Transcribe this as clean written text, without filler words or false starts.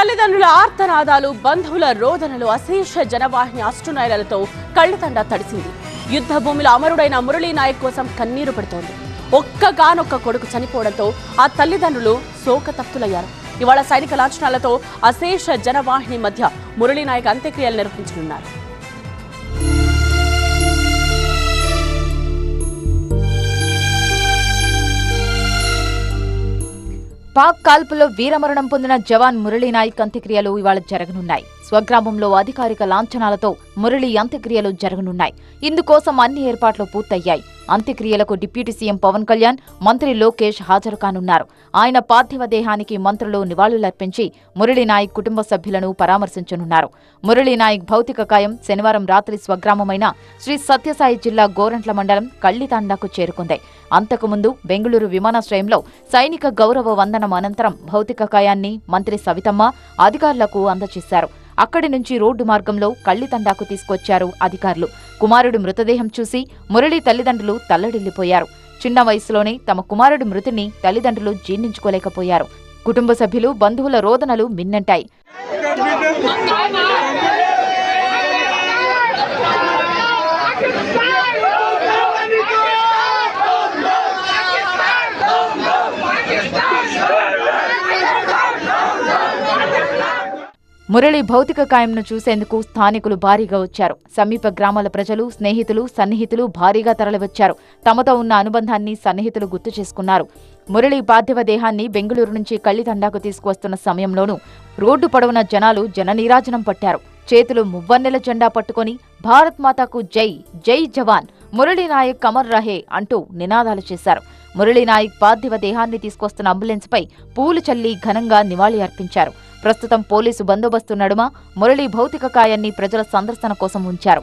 తల్లిదండ్రుల ఆర్తనాదాలు, బంధువుల రోదనలు, అశేష జనవాహిని అష్టునయలతో కళ్ళతండా తడిసింది. యుద్ధ భూమిలో అమరుడైన మురళీనాయక్ కోసం కన్నీరు పడుతోంది. ఒక్కగానొక్క కొడుకు చనిపోవడంతో ఆ తల్లిదండ్రులు శోకతప్తులయ్యారు. ఇవాళ సైనిక లాంఛనాలతో అశేష జనవాహిని మధ్య మురళీనాయక్ అంత్యక్రియలు నిర్వహించనున్నారు. పాక్ కాల్పులో వీరమరణం పొందిన జవాన్ మురళీనాయక్ అంత్యక్రియలు ఇవాళ జరగనున్నాయి. స్వగ్రామంలో అధికారిక లాంఛనాలతో మురళి అంత్యక్రియలు జరగనున్నాయి. ఇందుకోసం అన్ని ఏర్పాట్లు పూర్తయ్యాయి. అంత్యక్రియలకు డిప్యూటీ సీఎం పవన్ కళ్యాణ్, మంత్రి లోకేష్ హాజరు కానున్నారు. ఆయన పార్థివ దేహానికి మంత్రులు నివాళులర్పించి మురళీనాయక్ కుటుంబ సభ్యులను పరామర్శించనున్నారు. మురళీనాయక్ భౌతిక కాయం శనివారం రాత్రి స్వగ్రామమైన శ్రీ సత్యసాయి జిల్లా గోరంట్ల మండలం కళ్లితాండాకు చేరుకుంది. అంతకుముందు బెంగళూరు విమానాశ్రయంలో సైనిక గౌరవ వందనం అనంతరం భౌతిక కాయాన్ని మంత్రి సవితమ్మ అధికారులకు అందజేశారు. అక్కడి నుంచి రోడ్డు మార్గంలో కళ్లితండాకు తీసుకొచ్చారు అధికారులు. కుమారుడి మృతదేహం చూసి మురళి తల్లిదండ్రులు తల్లడిల్లిపోయారు. చిన్న వయసులోనే తమ కుమారుడి మృతిని తల్లిదండ్రులు జీర్ణించుకోలేకపోయారు. కుటుంబ సభ్యులు, బంధువుల రోదనలు మిన్నంటాయి. మురళి భౌతిక కాయంను చూసేందుకు స్థానికులు భారీగా వచ్చారు. సమీప గ్రామాల ప్రజలు, స్నేహితులు, సన్నిహితులు భారీగా తరలివచ్చారు. తమతో ఉన్న అనుబంధాన్ని సన్నిహితులు గుర్తు చేసుకున్నారు. మురళి పార్థివ దేహాన్ని బెంగళూరు నుంచి కళ్లితండాకు తీసుకువస్తున్న సమయంలోనూ రోడ్డు పొడవున జనాలు జననీరాజనం పట్టారు. చేతులు మువ్వన్నెల జెండా పట్టుకుని భారత్ మాతాకు జై, జై జవాన్, మురళీనాయక్ అమర్ రహే అంటూ నినాదాలు చేశారు. మురళీనాయక్ పార్థివ దేహాన్ని తీసుకొస్తున్న అంబులెన్స్పై పూలు చల్లి ఘనంగా నివాళి అర్పించారు. ప్రస్తుతం పోలీసు బందోబస్తు నడుమ మురళి భౌతిక కాయాన్ని ప్రజల సందర్శన కోసం ఉంచారు.